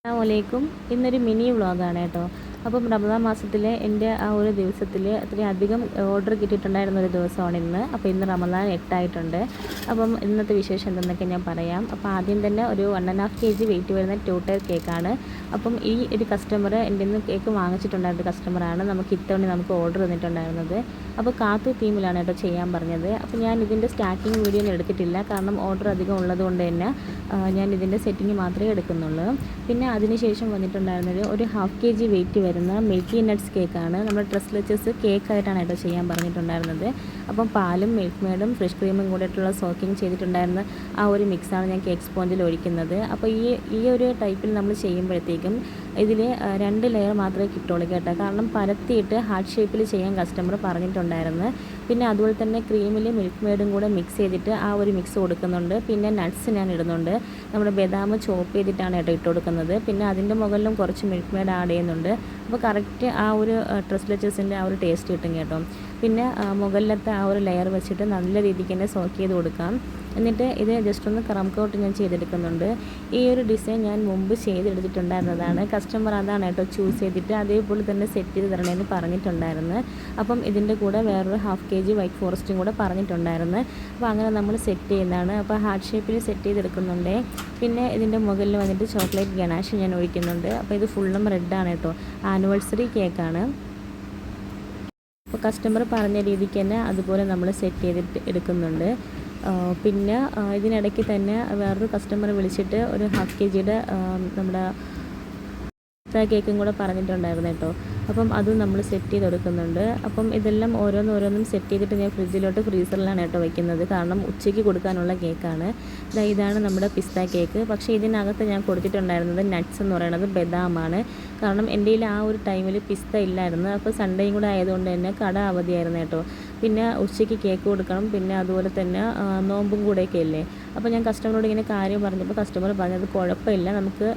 അസ്സലാമലൈക്കും. ഇന്നൊരു മിനി വ്ളോഗാണ് കേട്ടോ. അപ്പം റമദാൻ മാസത്തിലെ എൻ്റെ ആ ഒരു ദിവസത്തിൽ അത്രയധികം ഓർഡർ കിട്ടിയിട്ടുണ്ടായിരുന്ന ഒരു ദിവസമാണ് ഇന്ന്. അപ്പോൾ ഇന്ന് റമദാൻ 8 ആയിട്ടുണ്ട്. അപ്പം ഇന്നത്തെ വിശേഷം എന്തെന്നൊക്കെ ഞാൻ പറയാം. അപ്പോൾ ആദ്യം തന്നെ ഒരു 1.5 kg വെയിറ്റ് വരുന്ന 2 ടയർ കേക്കാണ്. അപ്പം ഈ ഒരു കസ്റ്റമർ എൻ്റെ ഇന്ന് കേക്ക് വാങ്ങിച്ചിട്ടുണ്ടായിരുന്ന കസ്റ്റമറാണ്. നമുക്ക് ഇത്തവണ നമുക്ക് ഓർഡർ തന്നിട്ടുണ്ടായിരുന്നത്. അപ്പോൾ കാത്തു തീമിലാണ് കേട്ടോ ചെയ്യാൻ പറഞ്ഞത്. അപ്പോൾ ഞാൻ ഇതിൻ്റെ സ്റ്റാർട്ടിങ് വീഡിയോ ഒന്നും എടുത്തിട്ടില്ല, കാരണം ഓർഡർ അധികം ഉള്ളത് കൊണ്ട് തന്നെ ഞാൻ ഇതിൻ്റെ സെറ്റിങ് മാത്രമേ എടുക്കുന്നുള്ളൂ. പിന്നെ അതിനുശേഷം വന്നിട്ടുണ്ടായിരുന്നത് ഒരു 1/2 kg വെയിറ്റ് വരുന്ന മിൽക്കി നട്ട്സ് കേക്കാണ്. നമ്മുടെ ട്രസ്ലെച്ചസ് കേക്കായിട്ടാണ് കേട്ടോ ചെയ്യാൻ പറഞ്ഞിട്ടുണ്ടായിരുന്നത്. അപ്പം പാലും മിൽക്ക് മെയ്ഡും ഫ്രഷ് ക്രീമും കൂടിയിട്ടുള്ള സോക്കിങ് ചെയ്തിട്ടുണ്ടായിരുന്ന ആ ഒരു മിക്സാണ് ഞാൻ കേക്ക് സ്പോഞ്ചിൽ ഒഴിക്കുന്നത്. അപ്പോൾ ഈ ഒരു ടൈപ്പിൽ നമ്മൾ ചെയ്യുമ്പോഴത്തേക്കും ഇതിൽ 2 ലെയർ മാത്രമേ കിട്ടുള്ളൂ കേട്ടോ, കാരണം പരത്തിയിട്ട് ഹാർട്ട് ഷേപ്പിൽ ചെയ്യാൻ കസ്റ്റമർ പറഞ്ഞിട്ടുണ്ടായിരുന്നു. പിന്നെ അതുപോലെ തന്നെ ക്രീമിൽ മിൽക്ക് മെയ്ഡും കൂടെ മിക്സ് ചെയ്തിട്ട് ആ ഒരു മിക്സ് കൊടുക്കുന്നുണ്ട്. പിന്നെ നട്ട്സ് ഞാൻ ഇടുന്നുണ്ട്. നമ്മുടെ ബദാം ചോപ്പ് ചെയ്തിട്ടാണ് കേട്ടോ ഇട്ട് കൊടുക്കുന്നത്. പിന്നെ അതിൻ്റെ മുകളിലും കുറച്ച് മിൽക്ക് മെയ്ഡ് ആഡ് ചെയ്യുന്നുണ്ട്. അപ്പോൾ കറക്റ്റ് ആ ഒരു ട്രസ്ലെച്ചസിൻ്റെ ആ ഒരു ടേസ്റ്റ് കിട്ടും കേട്ടോ. പിന്നെ മുകളിലത്തെ ആ ഒരു ലെയർ വെച്ചിട്ട് നല്ല രീതിക്ക് തന്നെ സോക്ക് ചെയ്ത് കൊടുക്കാം. എന്നിട്ട് ഇത് ജസ്റ്റ് ഒന്ന് ക്രം കോട്ട് ഞാൻ ചെയ്തെടുക്കുന്നുണ്ട്. ഈ ഒരു ഡിസൈൻ ഞാൻ മുമ്പ് ചെയ്തെടുത്തിട്ടുണ്ടായിരുന്നതാണ്. കസ്റ്റമർ അതാണ് കേട്ടോ ചൂസ് ചെയ്തിട്ട് അതേപോലെ തന്നെ സെറ്റ് ചെയ്ത് തരണമെന്ന് പറഞ്ഞിട്ടുണ്ടായിരുന്നു. അപ്പം ഇതിൻ്റെ കൂടെ വേറൊരു 1/2 kg വൈറ്റ് ഫോറസ്റ്റും കൂടെ പറഞ്ഞിട്ടുണ്ടായിരുന്നു. അപ്പോൾ അങ്ങനെ നമ്മൾ സെറ്റ് ചെയ്യുന്നതാണ്. അപ്പോൾ ഹാർട്ട് ഷേപ്പിൽ സെറ്റ് ചെയ്തെടുക്കുന്നുണ്ട്. പിന്നെ ഇതിൻ്റെ മുകളിൽ വന്നിട്ട് ചോക്ലേറ്റ് ഗനാഷ് ഞാൻ ഒഴിക്കുന്നുണ്ട്. അപ്പോൾ ഇത് ഫുള്ളും റെഡാണ് കേട്ടോ, ആനിവേഴ്സറി കേക്കാണ്. അപ്പോൾ കസ്റ്റമർ പറഞ്ഞ രീതിക്ക് തന്നെ അതുപോലെ നമ്മൾ സെറ്റ് ചെയ്തിട്ട് എടുക്കുന്നുണ്ട്. പിന്നെ ഇതിനിടയ്ക്ക് തന്നെ വേറൊരു കസ്റ്റമർ വിളിച്ചിട്ട് ഒരു 1/2 kg നമ്മുടെ കേക്കും കൂടെ പറഞ്ഞിട്ടുണ്ടായിരുന്നു കേട്ടോ. അപ്പം അതും നമ്മൾ സെറ്റ് ചെയ്ത് കൊടുക്കുന്നുണ്ട്. അപ്പം ഇതെല്ലാം ഓരോന്നും സെറ്റ് ചെയ്തിട്ട് ഞാൻ ഫ്രീസറിലാണ് കേട്ടോ വയ്ക്കുന്നത്, കാരണം ഉച്ചയ്ക്ക് കൊടുക്കാനുള്ള കേക്കാണ്. ഇതാണ് നമ്മുടെ പിസ്ത കേക്ക്. പക്ഷേ ഇതിനകത്ത് ഞാൻ കൊടുത്തിട്ടുണ്ടായിരുന്നത് നട്ട്സ് എന്ന് പറയുന്നത് ബദാമാണ്. കാരണം എൻ്റെ ആ ഒരു ടൈമിൽ പിസ്ത ഇല്ലായിരുന്നു. അപ്പോൾ സൺഡേയും കൂടെ ആയതുകൊണ്ട് തന്നെ കട അവധിയായിരുന്നു കേട്ടോ. പിന്നെ ഉച്ചയ്ക്ക് കേക്ക് കൊടുക്കണം, പിന്നെ അതുപോലെ തന്നെ നോമ്പും കൂടെയൊക്കെ അല്ലേ. അപ്പോൾ ഞാൻ കസ്റ്റമറോട് ഇങ്ങനെ കാര്യം പറഞ്ഞപ്പോൾ കസ്റ്റമർ പറഞ്ഞത് കുഴപ്പമില്ല, നമുക്ക്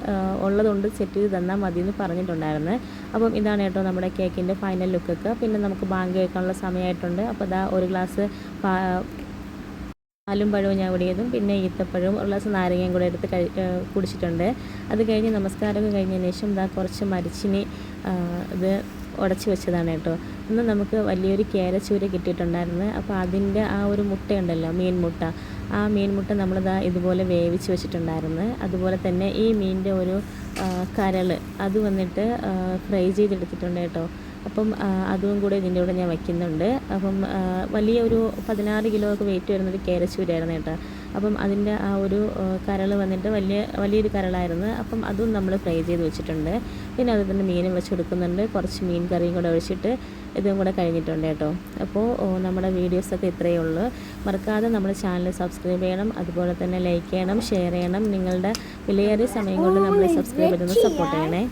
ഉള്ളതുകൊണ്ട് സെറ്റ് ചെയ്ത് തന്നാൽ മതി എന്ന് പറഞ്ഞിട്ടുണ്ടായിരുന്നു. അപ്പം ഇതാണ് കേട്ടോ നമ്മുടെ കേക്കിൻ്റെ ഫൈനൽ ലുക്കൊക്കെ. പിന്നെ നമുക്ക് ബാങ്ക് കേൾക്കാനുള്ള സമയമായിട്ടുണ്ട്. അപ്പോൾ ഇതാ ഒരു ഗ്ലാസ് പാലും പഴവും ഞാൻ കൂടിയതും പിന്നെ ഈത്തപ്പഴവും ഒരു ഗ്ലാസ് നാരങ്ങയും കൂടെ എടുത്ത് കുടിച്ചിട്ടുണ്ട്. അത് കഴിഞ്ഞ് നമസ്കാരമൊക്കെ കഴിഞ്ഞതിന് ശേഷം ഇതാ കുറച്ച് മരിച്ചിനി ഇത് ഉടച്ച് വെച്ചതാണ് കേട്ടോ. ഇന്ന് നമുക്ക് വലിയൊരു കേരച്ചൂര കിട്ടിയിട്ടുണ്ടായിരുന്നു. അപ്പോൾ അതിൻ്റെ ആ ഒരു മുട്ടയുണ്ടല്ലോ, മീൻ മുട്ട, ആ മീൻ മുട്ട നമ്മളിതാ ഇതുപോലെ വേവിച്ച് വെച്ചിട്ടുണ്ടായിരുന്നു. അതുപോലെ തന്നെ ഈ മീനിൻ്റെ ഒരു കരൾ അത് വന്നിട്ട് ഫ്രൈ ചെയ്തെടുത്തിട്ടുണ്ട് കേട്ടോ. അപ്പം അതും കൂടെ ഇതിൻ്റെ കൂടെ ഞാൻ വയ്ക്കുന്നുണ്ട്. അപ്പം വലിയ ഒരു 16 കിലോ ഒക്കെ വെയിറ്റ് വരുന്നൊരു കേരച്ചൂരായിരുന്നു കേട്ടോ. അപ്പം അതിൻ്റെ ആ ഒരു കരൾ വന്നിട്ട് വലിയൊരു കരളായിരുന്നു. അപ്പം അതും നമ്മൾ ഫ്രൈ ചെയ്ത് വെച്ചിട്ടുണ്ട്. പിന്നെ അത് തന്നെ മീനും വെച്ച് കൊടുക്കുന്നുണ്ട്. കുറച്ച് മീൻ കറിയും കൂടെ ഒഴിച്ചിട്ട് ഇതും കൂടെ കഴിഞ്ഞിട്ടുണ്ട് കേട്ടോ. അപ്പോൾ നമ്മുടെ വീഡിയോസൊക്കെ ഇത്രയേ ഉള്ളൂ. മറക്കാതെ നമ്മുടെ ചാനൽ സബ്സ്ക്രൈബ് ചെയ്യണം, അതുപോലെ തന്നെ ലൈക്ക് ചെയ്യണം, ഷെയർ ചെയ്യണം. നിങ്ങളുടെ വിലയേറിയ സമയം കൊണ്ട് നമ്മളെ സബ്സ്ക്രൈബ് ചെയ്തൊന്ന് സപ്പോർട്ട് ചെയ്യണേ.